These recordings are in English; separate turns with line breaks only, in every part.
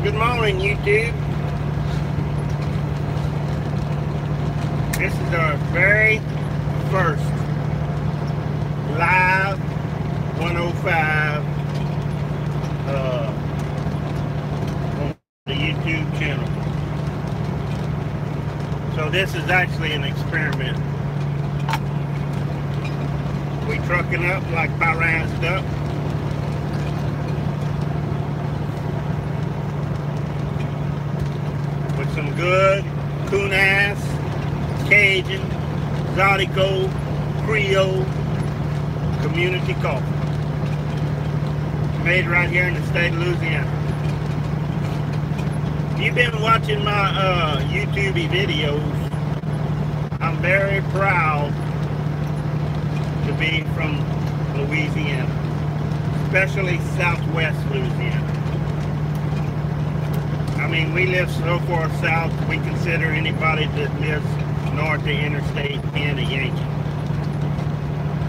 Good morning, YouTube. This is our very first live 105 on the YouTube channel. So this is actually an experiment. We trucking up like Piranha stuff. With some good coon-ass, Cajun, Zydeco, Creole, community coffee. Made right here in the state of Louisiana. You've been watching my YouTube videos. I'm very proud to be from Louisiana, especially Southwest Louisiana. I mean, we live so far south, we consider anybody that lives north of Interstate 10 a Yankee.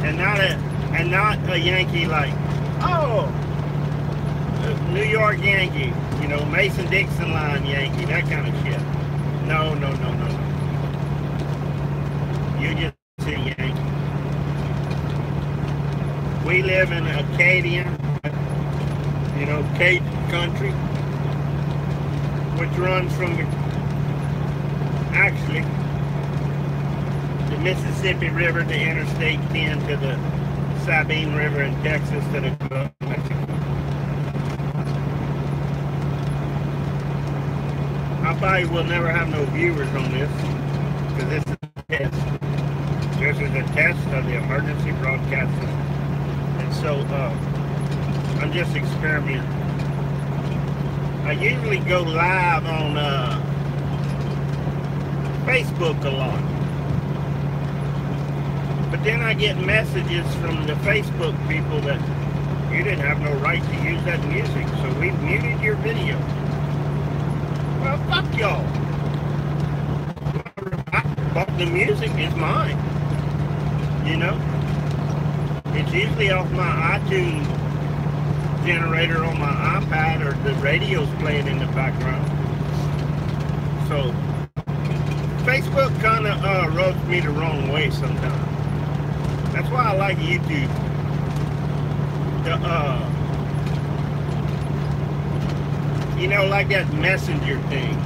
And not a Yankee like, oh, New York Yankee, you know, Mason-Dixon line Yankee, that kind of shit. No. You just a Yankee. We live in Acadian, you know, Cajun country, which runs from actually the Mississippi River to Interstate 10 to the Sabine River in Texas to the Gulf of Mexico. I probably will never have no viewers on this because this is a test. This is a test of the emergency broadcast system. And so I'm just experimenting. I usually go live on Facebook a lot. But then I get messages from the Facebook people that you didn't have no right to use that music, so we muted your video. Well, fuck y'all. The music is mine. You know? It's usually off my iTunes generator on my iPad, or the radio's playing in the background. So Facebook kind of rubs me the wrong way sometimes. That's why I like YouTube. You know, like that messenger thing.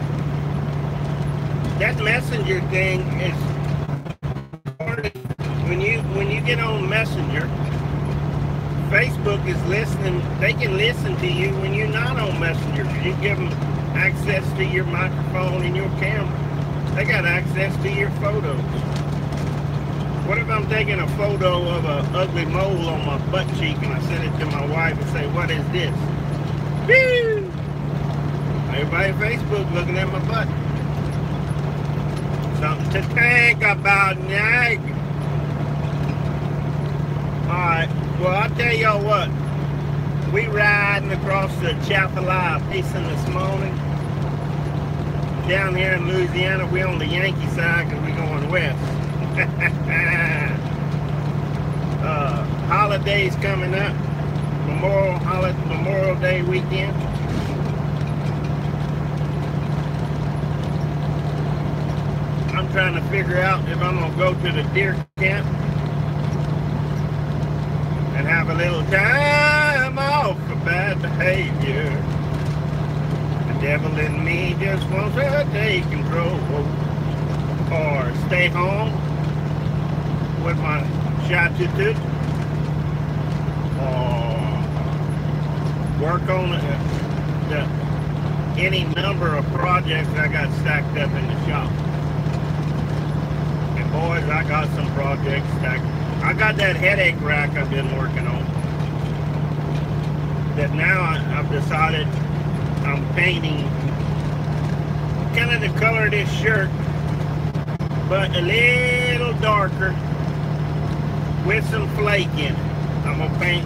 That messenger thing is when you get on Messenger, Facebook is listening. They can listen to you when you're not on Messenger. You give them access to your microphone and your camera. They got access to your photos. What if I'm taking a photo of an ugly mole on my butt cheek and I send it to my wife and say, what is this? Woo! Everybody on Facebook looking at my butt. Something to think about, Nag. Alright. Well, I'll tell y'all what, we riding across the Chaffalaya Basin this morning. Down here in Louisiana, we on the Yankee side because we going west. Holidays coming up, Memorial Day weekend. I'm trying to figure out if I'm gonna go to the deer camp and have a little time off for bad behavior. The devil in me just wants to take control. Or stay home with my shot-to-toot. Or work on any number of projects I got stacked up in the shop. And boys, I got some projects stacked. I got that headache rack I've been working on. That now I've decided I'm painting kind of the color of this shirt, but a little darker with some flake in it. I'm going to paint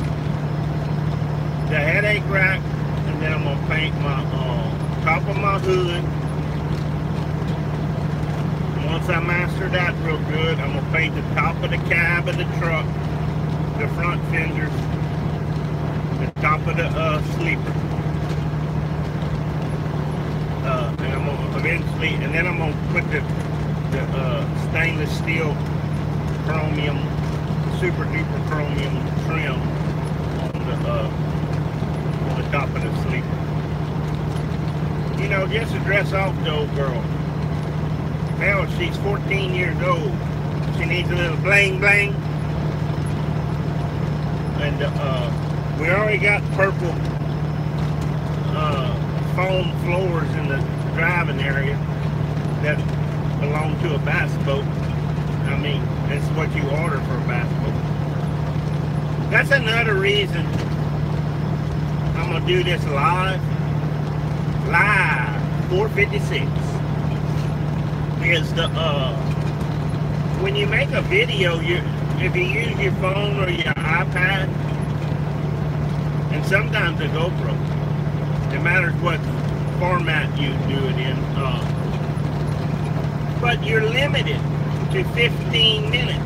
the headache rack, and then I'm going to paint my top of my hood. Once I master that real good, I'm going to paint the top of the cab of the truck, the front fenders, the top of the sleeper. and I'm gonna eventually, and then I'm gonna put the stainless steel chromium, super duper chromium trim on the top of the sleeper. You know, just to dress off the old girl. Hell, she's 14 years old. She needs a little bling bling. And we already got purple foam floors in the driving area that belong to a bass boat. I mean, that's what you order for a bass boat. That's another reason I'm gonna do this live 456. Is the when you make a video, if you use your phone or your iPad, and sometimes a GoPro, it matters what format you do it in, but you're limited to 15 minutes.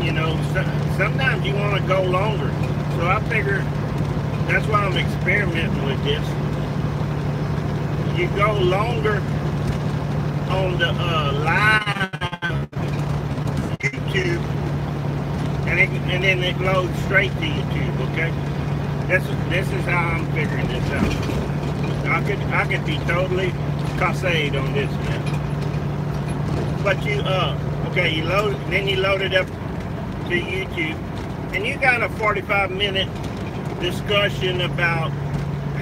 You know, sometimes you want to go longer, so I figure that's why I'm experimenting with this. You go longer on the live YouTube, and then it loads straight to YouTube. Okay, this is how I'm figuring this out. I could be totally casade on this now. But you okay, you load it up to YouTube, and you got a 45-minute discussion about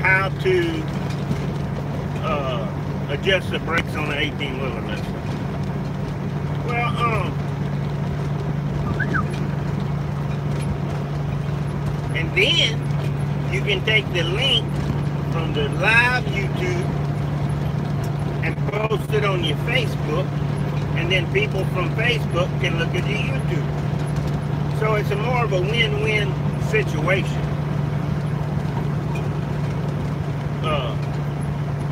how to adjust the brakes on the 18-wheeler. Well, and then you can take the link from the live YouTube and post it on your Facebook, and then people from Facebook can look at your YouTube. So it's more of a win-win situation.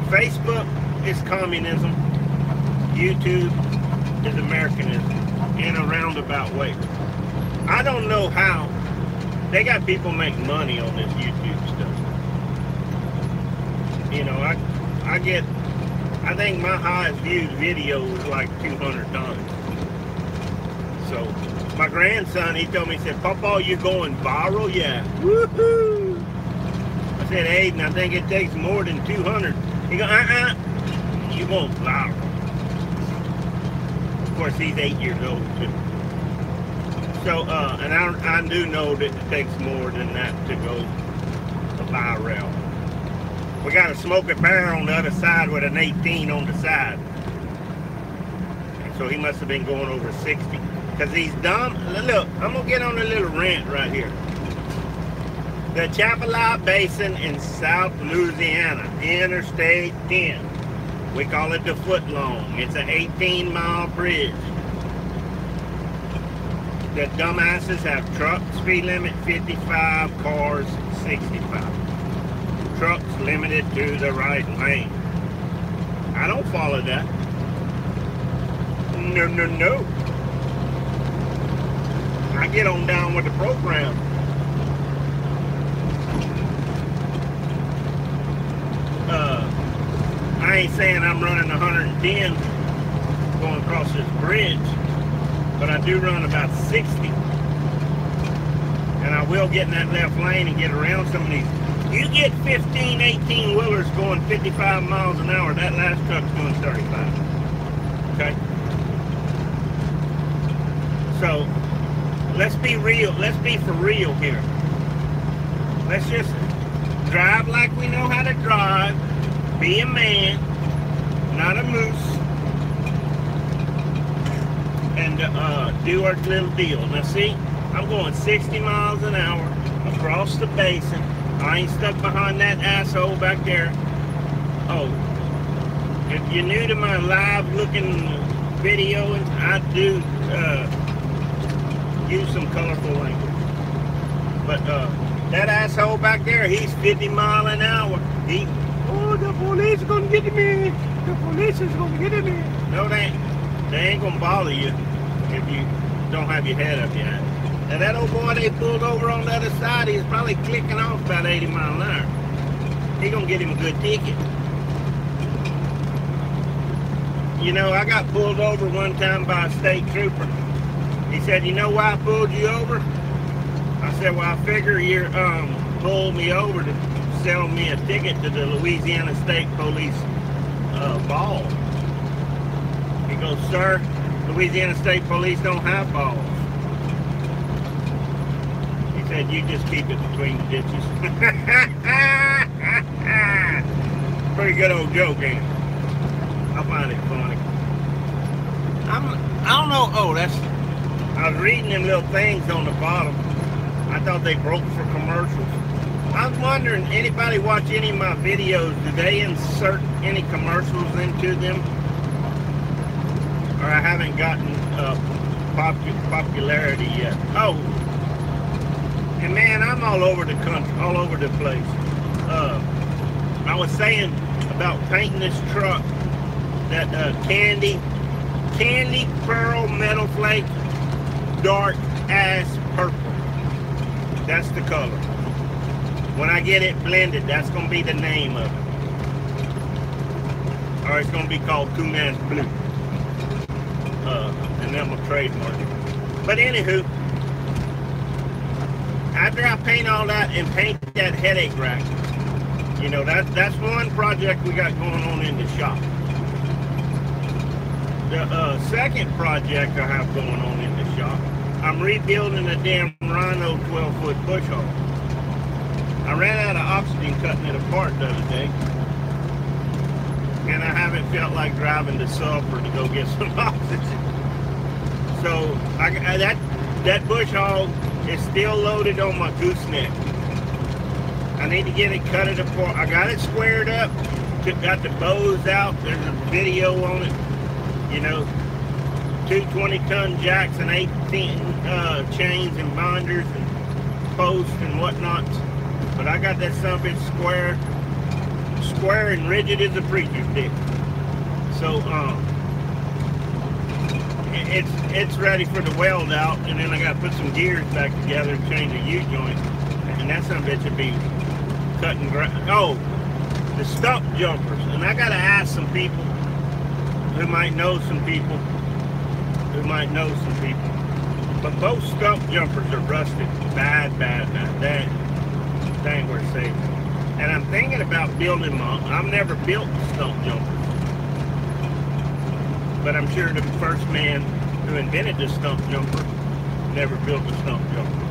Facebook is communism, YouTube is Americanism in a roundabout way. I don't know how. They got people make money on this YouTube stuff. You know, I think my highest viewed video was like 200 times. So my grandson, he told me, he said, "Papa, you going viral?" Yeah. Woohoo! I said, "Aiden, I think it takes more than 200. He go, you won't viral. Of course, he's 8 years old too. So, and I do know that it takes more than that to go viral. We got a Smoky Bear on the other side with an 18 on the side. And so he must have been going over 60. Because he's dumb. Look, I'm going to get on a little rant right here. The Chapala Basin in South Louisiana, Interstate 10. We call it the footlong. It's an 18-mile bridge. The dumbasses have truck speed limit 55, cars 65. Trucks limited to the right lane. I don't follow that. No, no, no. I get on down with the program. I ain't saying I'm running 110 going across this bridge, but I do run about 60. And I will get in that left lane and get around some of these. You get 15, 18 wheelers going 55 miles an hour, that last truck's doing 35. Okay? So, let's be real. Let's be for real here. Let's just drive like we know how to drive. Be a man, not a moose. And do our little deal. Now see, I'm going 60 miles an hour across the basin. I ain't stuck behind that asshole back there. Oh, if you're new to my live looking video, I do use some colorful language. But that asshole back there, he's 50 miles an hour. Oh, the police is gonna get me. The police is gonna get me. No, they ain't gonna bother you if you don't have your head up yet. And that old boy they pulled over on the other side, he's probably clicking off about 80 miles an hour. He gonna get him a good ticket. You know, I got pulled over one time by a state trooper. He said, "You know why I pulled you over?" I said, "Well, I figure you pulled me over to sell me a ticket to the Louisiana State Police ball." He goes, "Sir, Louisiana State Police don't have balls." He said, "You just keep it between the ditches." Pretty good old joke, ain't it? I find it funny. I don't know. Oh, I was reading them little things on the bottom. I thought they broke for commercials. I was wondering, anybody watch any of my videos, do they insert any commercials into them? Or I haven't gotten popularity yet. Oh, and man, I'm all over the country, all over the place. I was saying about painting this truck that candy pearl metal flake dark ass purple. That's the color. When I get it blended, that's gonna be the name of it. Or it's gonna be called Coonan's Blue. And then we'll trademark it. But anywho, after I paint all that and paint that headache rack, you know, that's one project we got going on in the shop. The second project I have going on in the shop, I'm rebuilding a damn Rhino 12-foot bush hog. I ran out of oxygen cutting it apart the other day, and I haven't felt like driving to Sulphur to go get some oxygen. So that bush hog is still loaded on my gooseneck. I need to get it cut it apart. I got it squared up, got the bows out. There's a video on it. You know, 2 20-ton jacks and 18 chains and binders and posts and whatnot. But I got that subbit square and rigid as a preacher's dick. So it's ready for the weld out, and then I got to put some gears back together and change a U-joint, and that subbit should be cutting ground. Oh, the stump jumpers, and I got to ask some people who might know some people. But both stump jumpers are rusted bad. They ain't worth saving. And I'm thinking about building my, I've never built stump jumpers. But I'm sure the first man who invented the stump jumper never built a stump jumper.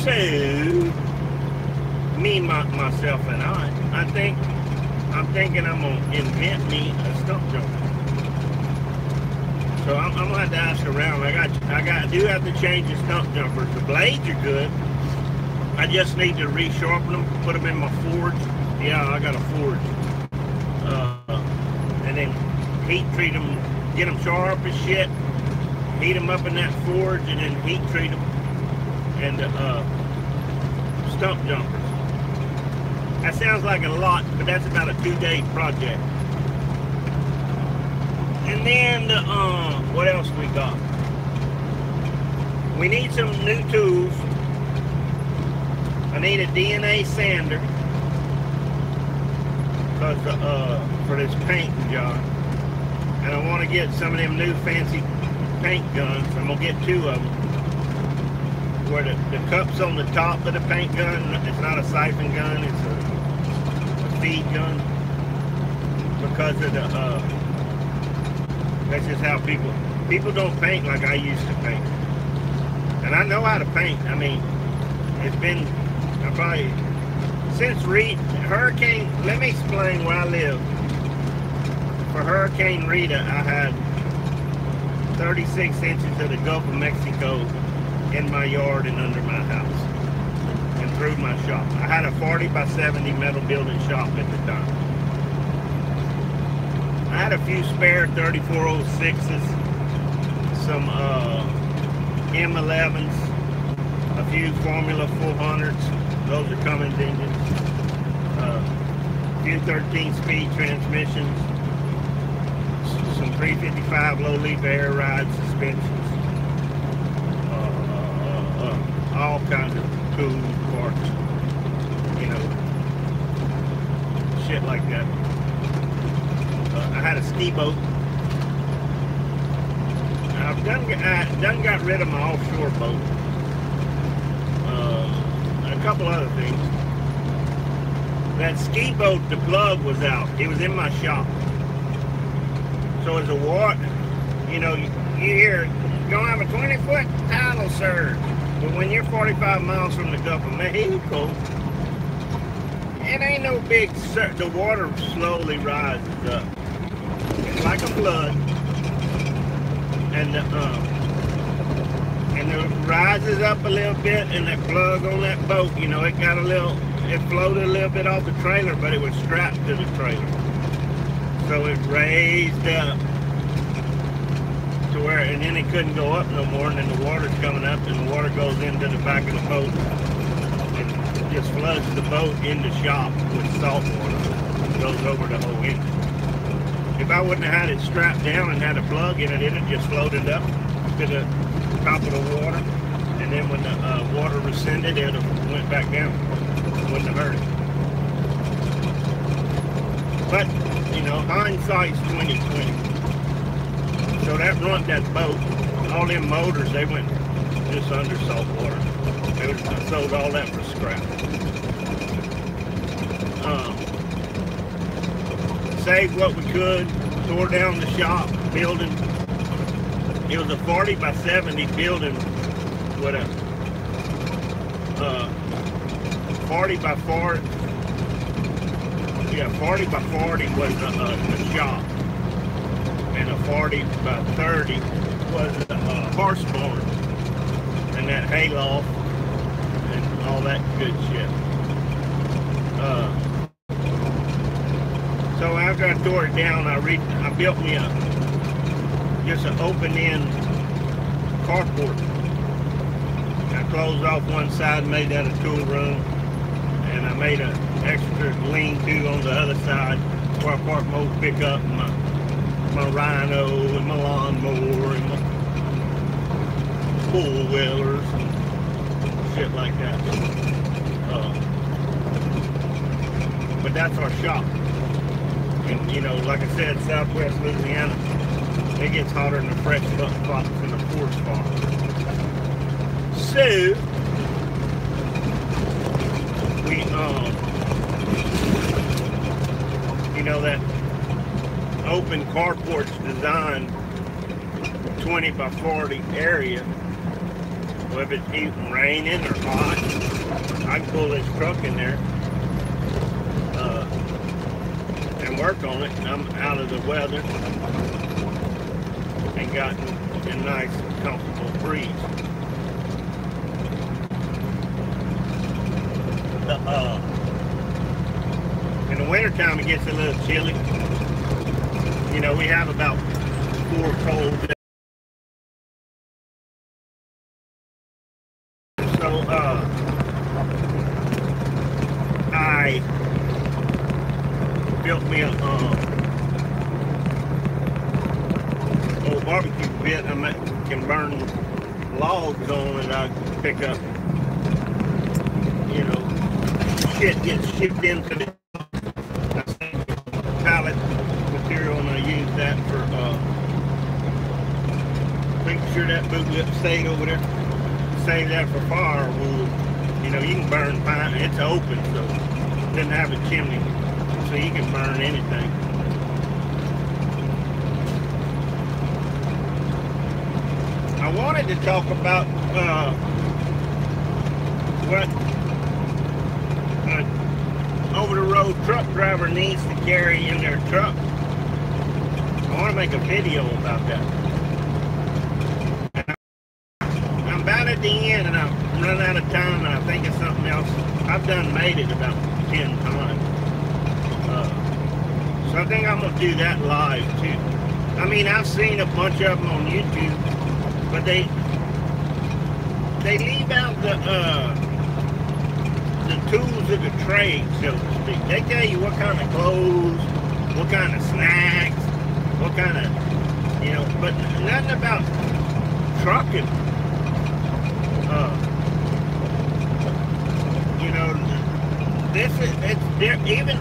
So, myself and I'm thinking I'm gonna invent me a stump jumper. So I'm gonna have to ask around. I do have to change the stump jumpers. The blades are good. I just need to resharpen them, put them in my forge. Yeah, I got a forge. And then heat treat them, get them sharp as shit. Heat them up in that forge and then heat treat them. And stump jumpers. That sounds like a lot, but that's about a 2-day project. And then, what else we got? We need some new tools. I need a DNA sander for this painting job. And I want to get some of them new fancy paint guns. I'm going to get 2 of them. Where the cup's on the top of the paint gun. It's not a siphon gun, it's a feed gun. Because of the, that's just how people don't paint like I used to paint. And I know how to paint. I mean, it's been, I probably, since Hurricane, let me explain where I live. For Hurricane Rita, I had 36 inches of the Gulf of Mexico in my yard and under my house and through my shop. I had a 40 by 70 metal building shop at the time. I had a few spare 3406s, some M11s, a few Formula 400s, those are Cummins engines, a few 13-speed transmissions, some 355 low-leaf air ride suspensions, kinds of tools, parts, you know, shit like that. I had a ski boat. I've done got rid of my offshore boat. And a couple other things. That ski boat, the plug was out. It was in my shop. So as a water, you know, you hear, don't have a 20-foot tidal surge. But when you're 45 miles from the Gulf of Mexico, it ain't no big surge. The water slowly rises up. It's like a flood. And it rises up a little bit, and that plug on that boat, you know, it floated a little bit off the trailer, but it was strapped to the trailer. So it raised up to where, and then it couldn't go up no more, and then the water's coming up, and the water goes into the back of the boat. It just floods the boat in the shop with salt water. It goes over the whole engine. If I wouldn't have had it strapped down and had a plug in it, it'd just floated up to the top of the water, and then when the water rescinded, it went back down. Wouldn't have hurt it. But you know, hindsight's 20/20. So that boat, all them motors, they went just under salt water. I sold all that for scrap. Saved what we could, tore down the shop building. It was a 40 by 70 building with a 40 by 40. Yeah, 40 by 40 was the shop, and a 40 by 30 was the horse barn, and that hayloft, and all that good shit. So after I tore it down, I built me just an open-end carport. I closed off one side, made that a tool room, and I made an extra lean-to on the other side where I park my old pickup, my Rhino, and my lawnmower, and my four-wheelers, and shit like that. But that's our shop. And, you know, like I said, Southwest Louisiana, it gets hotter than a fresh buck fox in a forest farm. So, we, you know, that open carport's designed 20 by 40 area. Well, if it's even raining or hot, I can pull this truck in there and work on it. I'm out of the weather and gotten a nice, comfortable breeze. In the wintertime, it gets a little chilly. You know, we have about 4 cold days. So, I built me a old barbecue pit. I can burn logs on, and I pick up, you know, shit gets shipped into the pallet material, and I use that for making sure that boot lip stayed over there. Save that for firewood. You know, you can burn pine. It's open, so it doesn't have a chimney, so you can burn anything. I wanted to talk about what over-the-road truck driver needs to carry in their truck. I want to make a video about that. I'm about at the end, and I'm running out of time, and I think it's something else. I've made it about 10 times. So I think I'm going to do that live, too. I mean, I've seen a bunch of them on YouTube, but they leave out the tools of the trade, so to speak. They tell you what kind of clothes, what kind of snacks, what kind of, you know, but nothing about trucking. Even,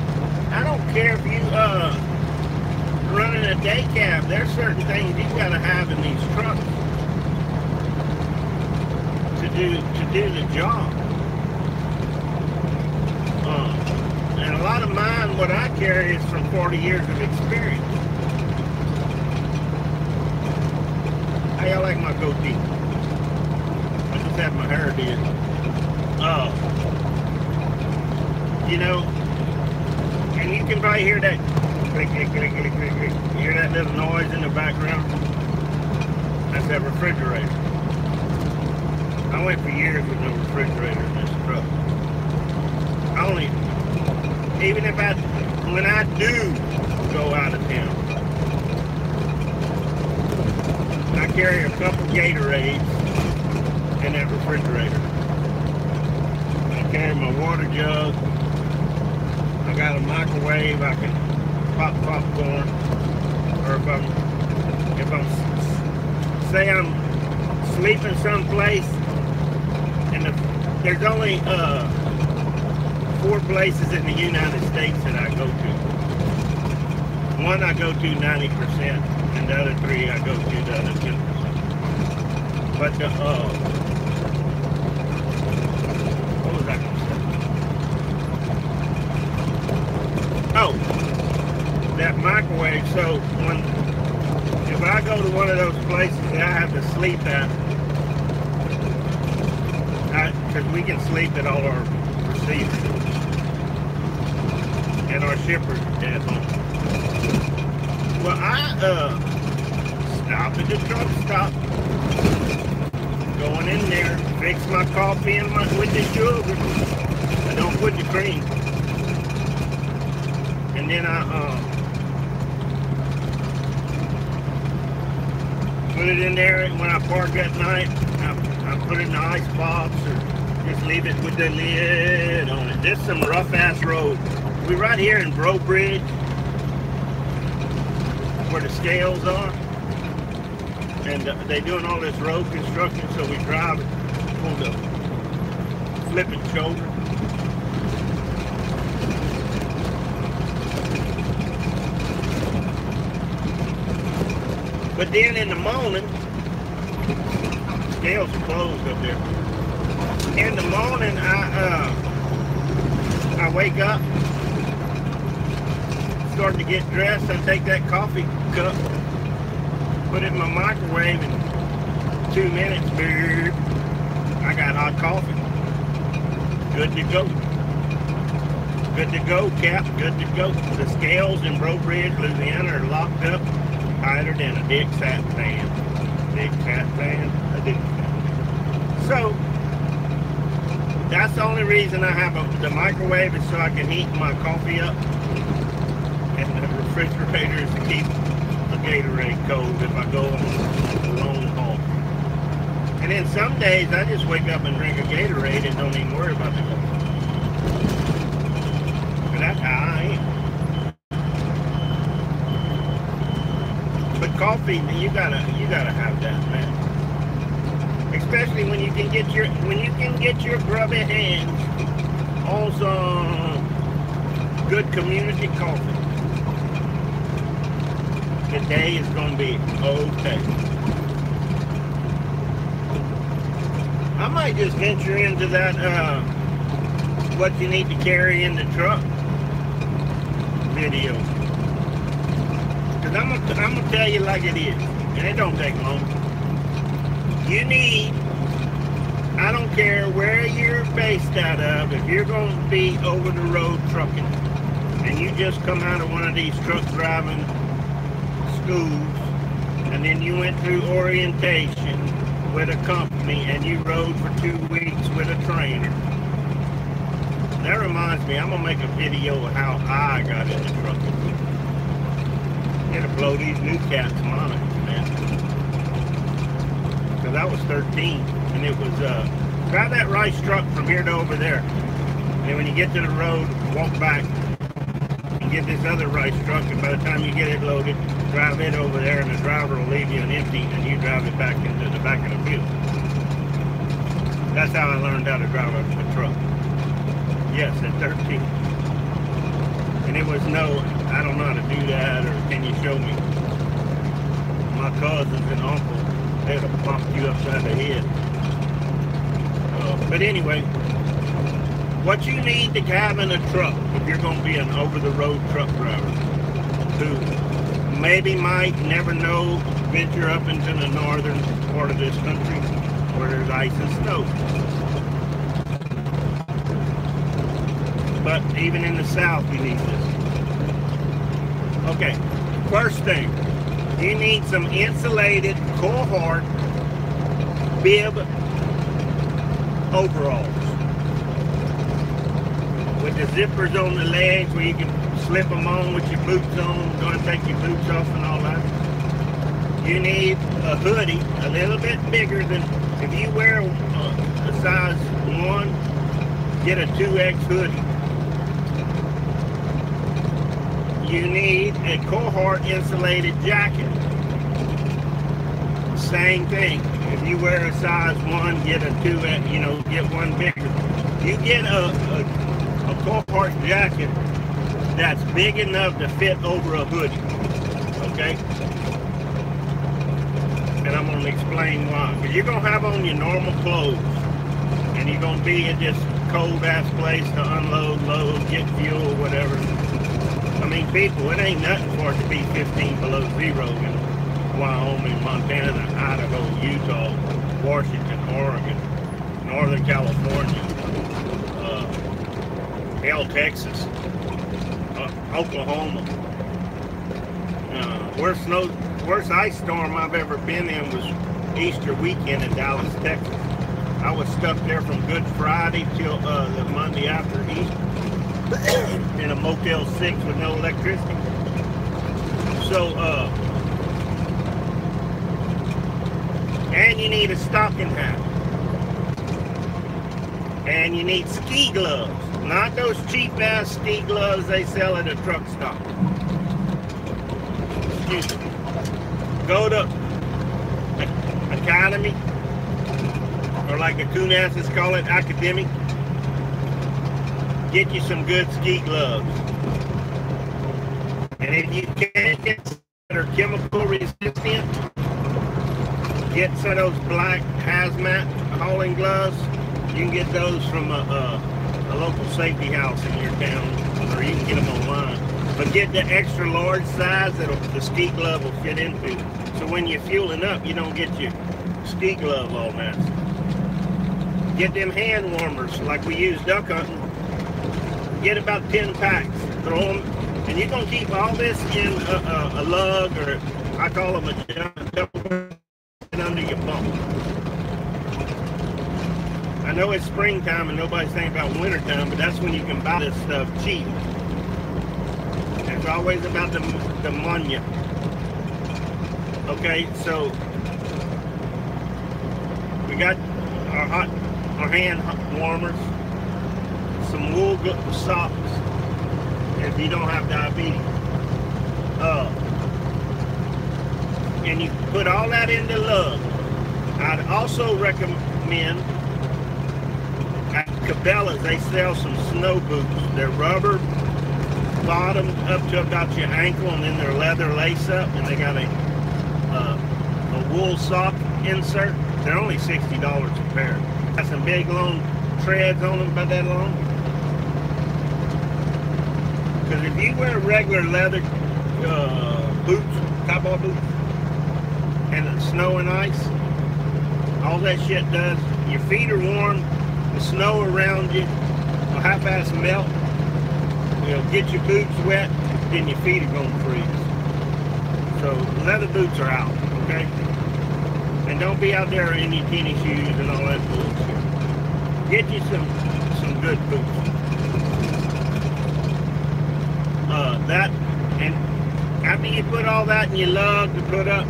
I don't care if you running a day cab, there's certain things you gotta have in these trucks to do the job. And a lot of mine, what I carry is from 40 years of experience. How y'all like my goatee? I just had my hair did. You know, and you can probably hear that click, click, click, click, click, click. You hear that little noise in the background? That's that refrigerator. I went for years with no refrigerator in this truck. Even if when I do go out of town, I carry a couple Gatorades in that refrigerator. I carry my water jug. I got a microwave. I can pop popcorn. Or if I'm say I'm sleeping someplace, and there's only 4 places in the United States that I go to. One I go to 90%, and the other 3 I go to the other 10%. But what was I going to say? Oh, that microwave. So if I go to one of those places that I have to sleep at, because we can sleep at all our receivers. And our shippers at home. Well, I stop at the truck stop, going in there, fix my coffee with the sugar. I don't put the cream. And then I put it in there, and when I park at night, I put it in the ice box or just leave it with the lid on it. This is some rough ass road. We're right here in Bro Bridge, where the scales are, and they're doing all this road construction, so we drive on the flipping shoulder. But then in the morning, scales are closed up there. In the morning, I wake up, start to get dressed. I take that coffee cup, put it in my microwave, in 2 minutes, beep, I got hot coffee. Good to go. Good to go, Cap. Good to go. The scales in Bro Bridge, Louisiana are locked up tighter than a Dick Sat fan. Dick Sat fan? A Dick Sat. So, that's the only reason I have the microwave is so I can heat my coffee up. And the refrigerator is to keep a Gatorade cold if I go on a long haul. And then some days I just wake up and drink a Gatorade and don't even worry about the coffee. But that's how I am. But coffee, you gotta have that, man. Especially when you can get your grubby hands on some good community coffee. The day is gonna be okay. I might just venture into that what you need to carry in the truck video. Cause I'm gonna tell you like it is, and it don't take long. You need, I don't care where you're based out of, if you're going to be over the road trucking, and you just come out of one of these truck driving schools, and then you went through orientation with a company, and you rode for 2 weeks with a trainer. That reminds me, I'm going to make a video of how I got into trucking. Gotta blow these new cats' monitors, man. Because I was 13, and it was, drive that rice truck from here to over there. And when you get to the road, walk back, and get this other rice truck, and by the time you get it loaded, drive it over there, and the driver will leave you an empty, and you drive it back into the back of the field. That's how I learned how to drive a truck. Yes, at 13. And it was no, I don't know how to do that, or can you show me? My cousins and uncle, they'd have bumped you upside the head. But anyway, what you need to have in a truck, if you're going to be an over-the-road truck driver, who maybe might never know, venture up into the northern part of this country where there's ice and snow. But even in the south, you need this. Okay, first thing, you need some insulated Carhartt bib overalls with the zippers on the legs where you can slip them on with your boots on, go and take your boots off and all that. You need a hoodie a little bit bigger than, if you wear a size 1, get a 2X hoodie. You need a Carhartt insulated jacket. Same thing. If you wear a size 1, get a 2X, get one bigger. You get a Carhartt jacket that's big enough to fit over a hoodie. Okay? And I'm going to explain why. Because you're going to have on your normal clothes. And you're going to be at this cold-ass place to unload, load, get fuel, whatever. I mean, people, it ain't nothing for it to be 15 below zero in Wyoming, Montana, Idaho, Utah, Washington, Oregon, Northern California, Texas, Oklahoma. Worst ice storm I've ever been in was Easter weekend in Dallas, Texas. I was stuck there from Good Friday till the Monday after Easter in a Motel 6 with no electricity. So, and you need a stocking hat. And you need ski gloves. Not those cheap-ass ski gloves they sell at a truck stop. Excuse me. Go to Academy, or like the Coonasses call it, Academic. Get you some good ski gloves. And if you can't get that are chemical resistant, get some of those black hazmat hauling gloves. You can get those from a local safety house in your town, or you can get them online. But get the extra large size that the ski glove will fit into. So when you're fueling up, you don't get your ski glove all messed. Get them hand warmers like we use duck hunting. Get about 10 packs. Throw them, and you're gonna keep all this in a lug, or I call them a jump under your bunk. I know it's springtime and nobody's thinking about wintertime, but that's when you can buy this stuff cheap. It's always about the money. Okay, so we got our hand warmers, some wool socks if you don't have diabetes. And you put all that in the lug. I'd also recommend at Cabela's, they sell some snow boots. They're rubber bottom up to about your ankle, and then they're leather lace up, and they got a wool sock insert. They're only $60 a pair. Got some big long treads on them, about that long. Because if you wear regular leather boots, cowboy boots, and it's snow and ice, all that shit does, your feet are warm, the snow around you will half-ass melt. It'll get your boots wet, then your feet are going to freeze. So leather boots are out, okay? And don't be out there in your tennis shoes and all that bullshit. Get you some good boots. That, and after you put all that in your lug to put up,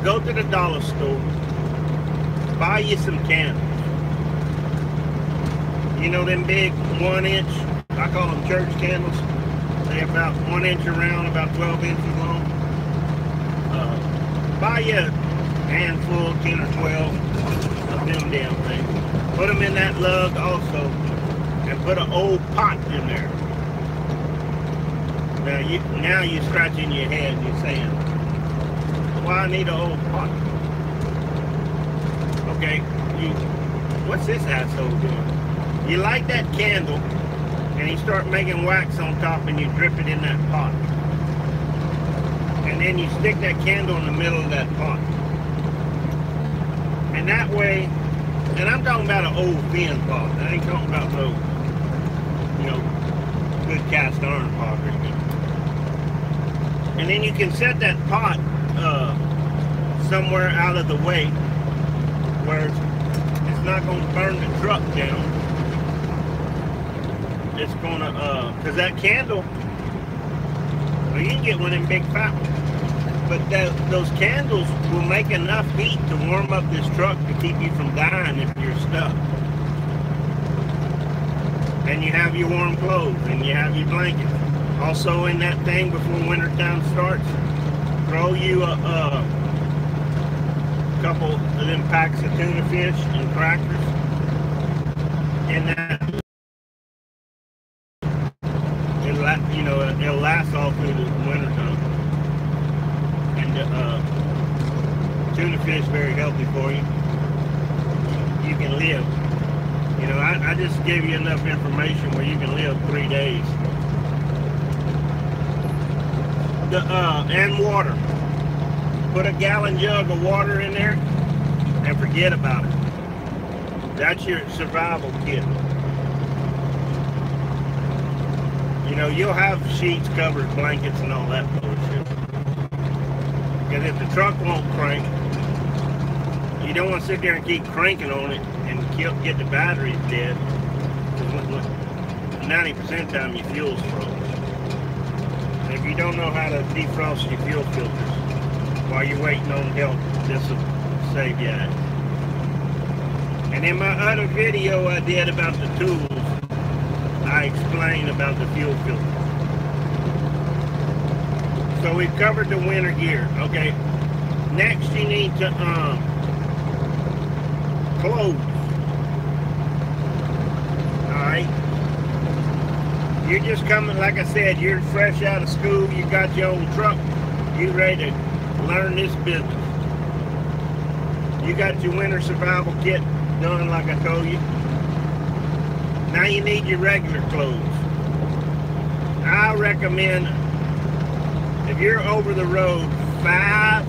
go to the dollar store, buy you some candles. You know them big 1-inch, I call them church candles. They're about 1 inch around, about 12 inches long. Buy you a handful, 10 or 12 of them damn things. Put them in that lug also, and put an old pot in there. Now you're scratching your head and you're saying, "Why I need an old pot?" Okay, what's this asshole doing? You light that candle and you start making wax on top and you drip it in that pot. And then you stick that candle in the middle of that pot. And that way, and I'm talking about an old thin pot. I ain't talking about no, good cast iron pot or anything. And then you can set that pot somewhere out of the way where it's not going to burn the truck down. It's going to, because that candle, well, you can get one in big fat ones. But those candles will make enough heat to warm up this truck to keep you from dying if you're stuck. And you have your warm clothes and you have your blankets. Also in that thing before wintertime starts, throw you a couple of them packs of tuna fish and crackers in that. It'll last all through the wintertime. Tuna fish very healthy for you. You can live. I just gave you enough information where you can live 3 days. And water. Put a gallon jug of water in there and forget about it. That's your survival kit. You'll have sheets, covers, blankets, and all that bullshit. Because if the truck won't crank, you don't want to sit there and keep cranking on it and get the batteries dead. 90% of the time your fuel's frozen. And if you don't know how to defrost your fuel filters while you're waiting on help, this will save you that. And in my other video I did about the tools, I explain about the fuel filter. So we've covered the winter gear. Okay. Next you need to clothes. Alright. You're just coming, like I said, you're fresh out of school, you got your own truck, you ready to learn this business. You got your winter survival kit done like I told you. Now you need your regular clothes. I recommend, if you're over the road, 5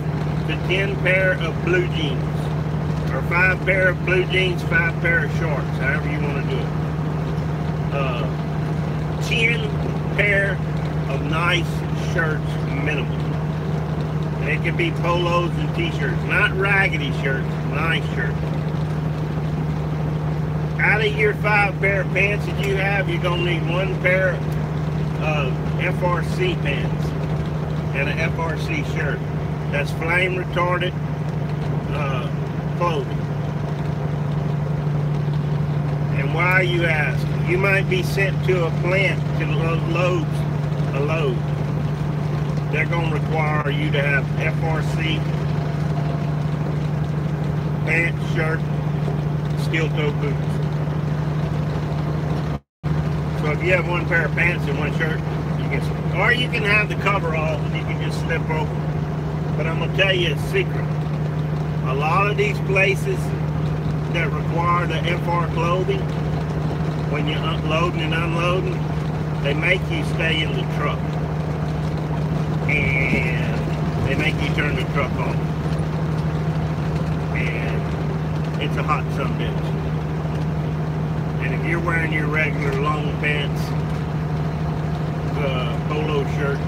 to 10 pair of blue jeans. Or 5 pair of blue jeans, 5 pair of shorts, however you want to do it. 10 pair of nice shirts minimum. And it can be polos and t-shirts, not raggedy shirts, nice shirts. Out of your 5 pair of pants that you have, you're going to need 1 pair of FRC pants and an FRC shirt. That's flame retardant clothing. And why, you ask? You might be sent to a plant to load a load. They're going to require you to have FRC pants, shirt, steel-toe boots. So if you have 1 pair of pants and 1 shirt, or you can have the coveralls and you can just slip over. But I'm going to tell you a secret. A lot of these places that require the FR clothing, when you're loading and unloading, they make you stay in the truck. And they make you turn the truck on. And it's a hot sumbitch. And if you're wearing your regular long pants, polo shirt,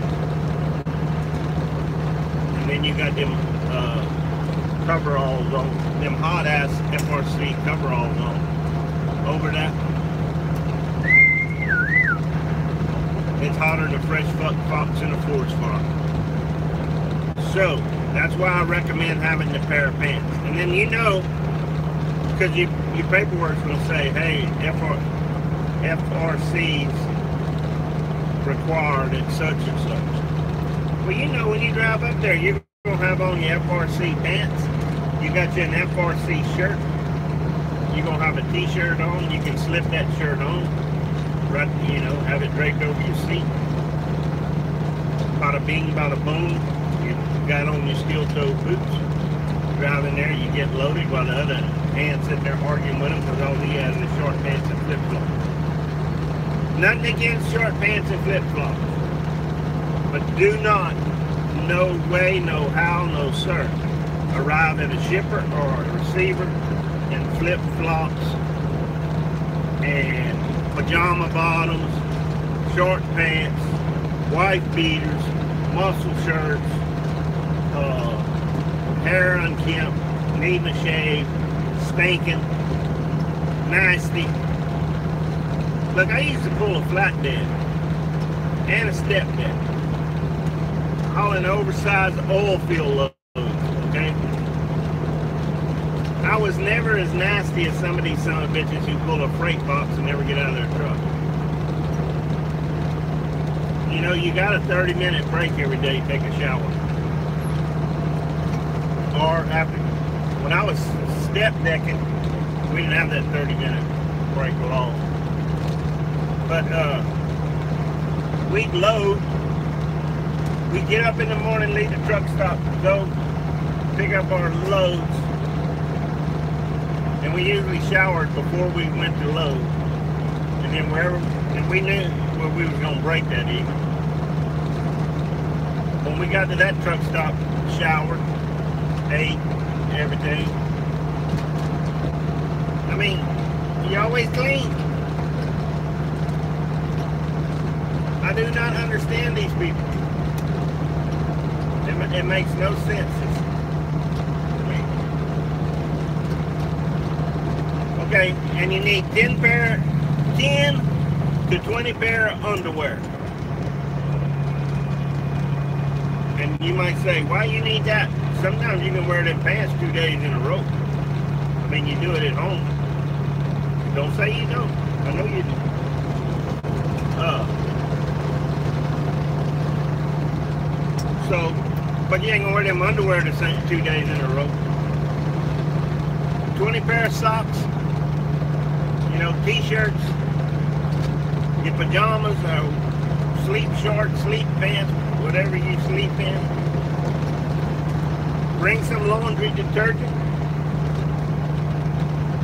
and then you got them coveralls on, them hot ass FRC coveralls on, over that, it's hotter than a fresh fox in a forest fire. So that's why I recommend having the pair of pants. And then because your paperwork's going to say, hey, FRC's required at such and such. Well, when you drive up there, you're going to have on your FRC pants. You got you an FRC shirt. You're going to have a t-shirt on. You can slip that shirt on. Right, have it draped over your seat. bada bing, bada boom. You got on your steel-toed boots. Driving there, you get loaded while the other hand sitting there arguing with him because all he has is short pants and flip-flops. Nothing against short pants and flip-flops. But do not, no way, no how, no sir, arrive at a shipper or a receiver in flip-flops and pajama bottoms, short pants, wife beaters, muscle shirts, hair unkempt, needing a shave, stinking, nasty. Look, I used to pull a flatbed and a step deck, all in oversized oil field loads, okay? I was never as nasty as some of these son of bitches who pull a freight box and never get out of their truck. You know, you got a 30-minute break every day to take a shower. Or after, when I was step decking, we didn't have that 30-minute break at all. But we'd load, we'd get up in the morning, leave the truck stop, go pick up our loads, and we usually showered before we went to load. And then and we knew where we was gonna break that evening. When we got to that truck stop, showered, ate, everything. I mean, you always clean. I do not understand these people. It makes no sense to me. Okay, and you need 10 to 20 pair of underwear. And you might say, why you need that? Sometimes you can wear them pants 2 days in a row. I mean, you do it at home. Don't say you don't. I know you do. But you ain't gonna wear them underwear the same 2 days in a row. 20 pair of socks, you know, t-shirts, your pajamas, sleep shorts, sleep pants, whatever you sleep in. Bring some laundry detergent.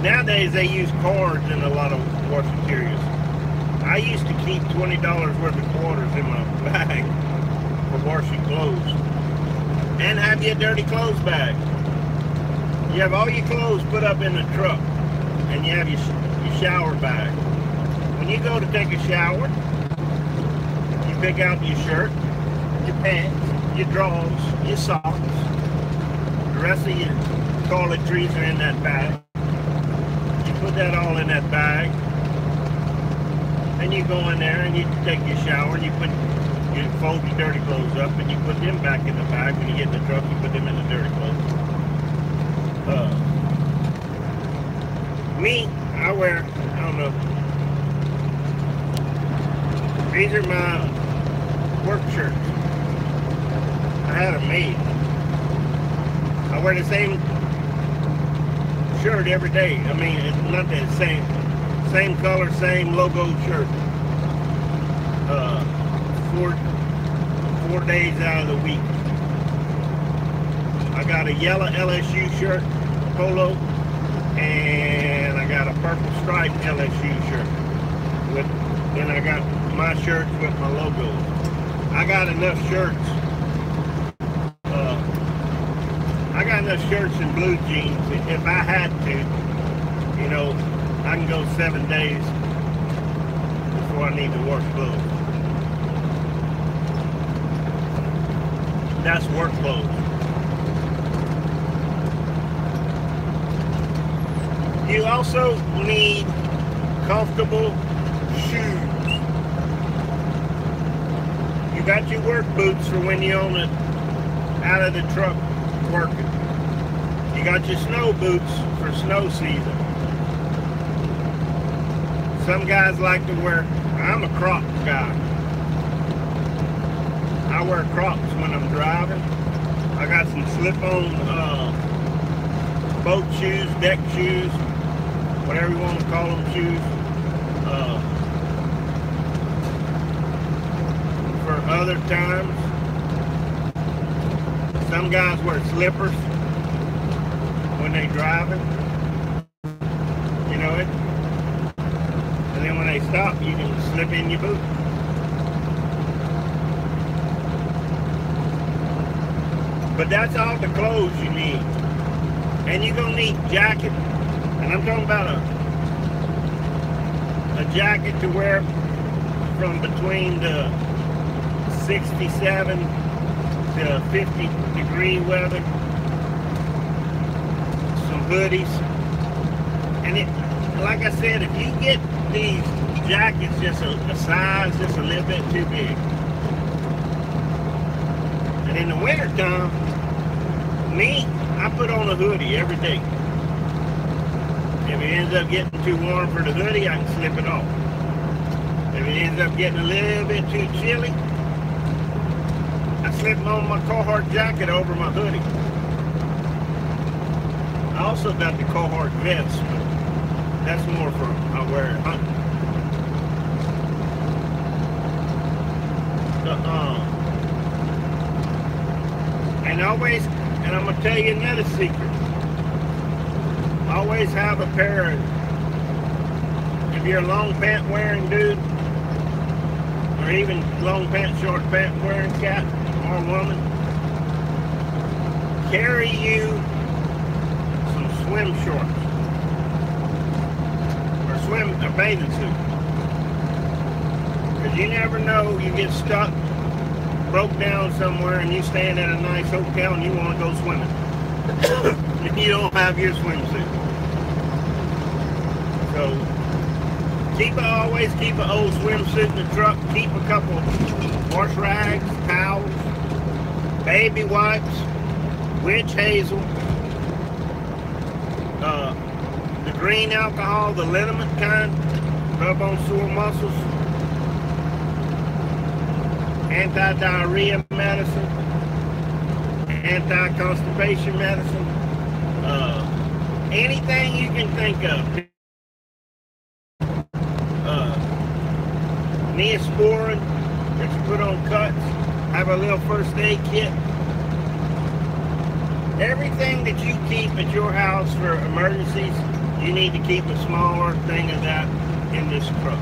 Nowadays they use cards in a lot of wash materials. I used to keep $20 worth of quarters in my bag for washing clothes. And have your dirty clothes bag. You have all your clothes put up in the truck, and you have your shower bag. When you go to take a shower, you pick out your shirt, your pants, your drawers, your socks. The rest of your toiletries are in that bag. You put that all in that bag. Then you go in there and you take your shower and you fold your dirty clothes up and you put them back in the bag. When you get in the truck, you put them in the dirty clothes. Me, I wear, I don't know. These are my work shirts. I had them made. I wear the same shirt every day. I mean, it's not the same color, same logo shirt. 4 days out of the week. I got a yellow LSU shirt, polo, and I got a purple striped LSU shirt. Then I got my shirts with my logo. I got enough shirts. I got enough shirts and blue jeans. If I had to, you know, I can go 7 days before I need to wash clothes. That's work clothes. You also need comfortable shoes. You got your work boots for when you're on it out of the truck working. You got your snow boots for snow season. Some guys like to wear, I'm a Crocs guy. I wear Crocs when I'm driving. I got some slip-on boat shoes, deck shoes, whatever you want to call them shoes. For other times, Some guys wear slippers when they driving. You know it. And then when they stop, you can slip in your boot. But that's all the clothes you need. And you're going to need jacket. And I'm talking about a jacket to wear from between the 67 to 50 degree weather. Some hoodies. And it, like I said, if you get these jackets just a size just a little bit too big, and in the wintertime, I put on a hoodie every day. If it ends up getting too warm for the hoodie, I can slip it off. If it ends up getting a little bit too chilly, I slip on my Carhartt jacket over my hoodie. I also got the Carhartt vest, but that's more for I wear it hunting. And always, and I'm gonna tell you another secret. Always have a pair of, if you're a long pant wearing dude, or even long pant, short pant wearing cat or woman, carry you some swim shorts or a bathing suit. Because you never know, you get stuck, broke down somewhere, and you stand at a nice hotel and you want to go swimming. And you don't have your swimsuit. So always keep an old swimsuit in the truck. Keep a couple wash rags, towels, baby wipes, witch hazel, the green alcohol, the liniment kind, rub on sore muscles, anti-diarrhea medicine, anti-constipation medicine, anything you can think of. Neosporin that you put on cuts, have a little first aid kit. Everything that you keep at your house for emergencies, you need to keep a smaller thing of that in this truck.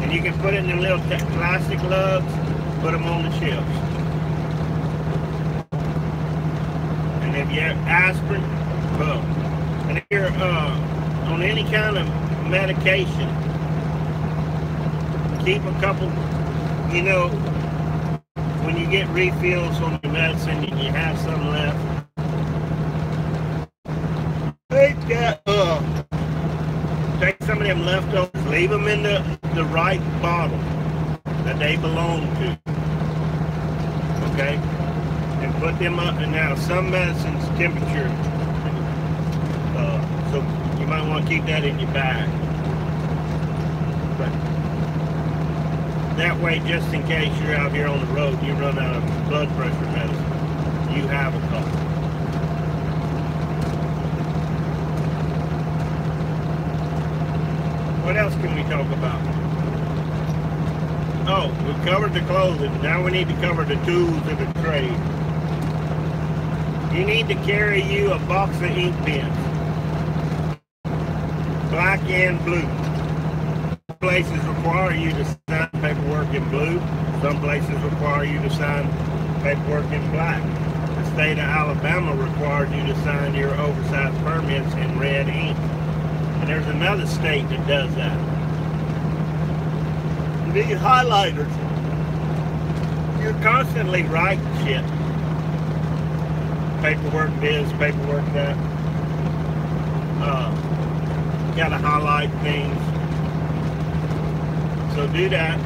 And you can put it in little plastic lugs, put them on the shelves. And if you're aspirin, and if you're on any kind of medication, keep a couple, you know, when you get refills on your medicine and you have some left, take some of them leftovers, leave them in the right bottle that they belong to, okay, and put them up. And now some medicine's temperature, so you might want to keep that in your bag. But that way, just in case you're out here on the road, you run out of blood pressure medicine, you have a couple. What else can we talk about? Oh, we've covered the clothing. Now we need to cover the tools of the trade. You need to carry you a box of ink pens, black and blue. Some places require you to sign paperwork in blue. Some places require you to sign paperwork in black. The state of Alabama requires you to sign your oversized permits in red ink. And there's another state that does that. You need highlighters. You're constantly writing shit. Paperwork this, paperwork that. You gotta highlight things. So do that.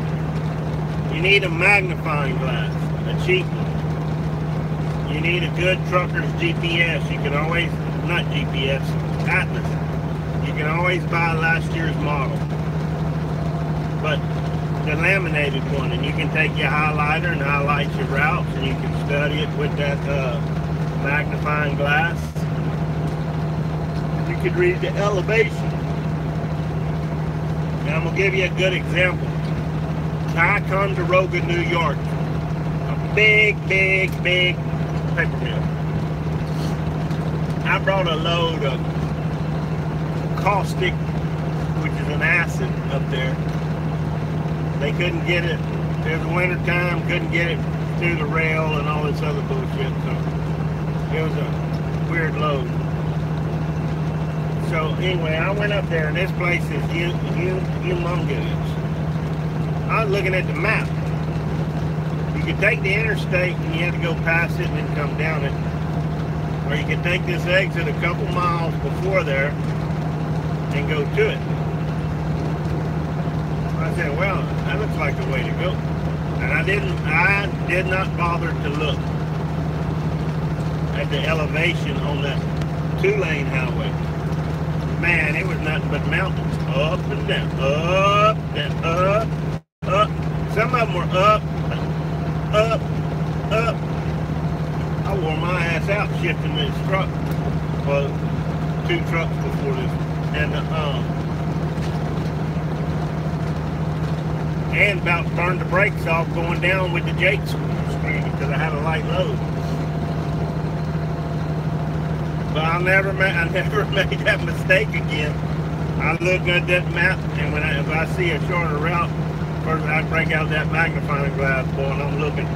You need a magnifying glass, a cheap one. You need a good trucker's GPS. You can always, not GPS, Atlas. You can always buy last year's model, but the laminated one, and you can take your highlighter and highlight your routes, and you can study it with that magnifying glass. You could read the elevation. Now I'm gonna give you a good example. Ticonderoga, New York, a big paper mill. I brought a load of caustic, which is an acid, up there. They couldn't get it. It was winter time, couldn't get it through the rail and all this other bullshit. So it was a weird load. So anyway, I went up there, and this place is humongous. I was looking at the map. You could take the interstate, and you had to go past it and then come down it. Or you could take this exit a couple miles before there and go to it. I said, well, that looks like the way to go. And I did not bother to look at the elevation on that 2-lane highway. Man, it was nothing but mountains, up and down, up and up, up. Some of them were up, up, up. I wore my ass out shifting this truck. Well, 2 trucks before this, and about burned the brakes off going down with the Jake screen because I had a light load. But I never made that mistake again. I look at that map, and if I see a shorter route, first I break out that magnifying glass, boy, and I'm looking.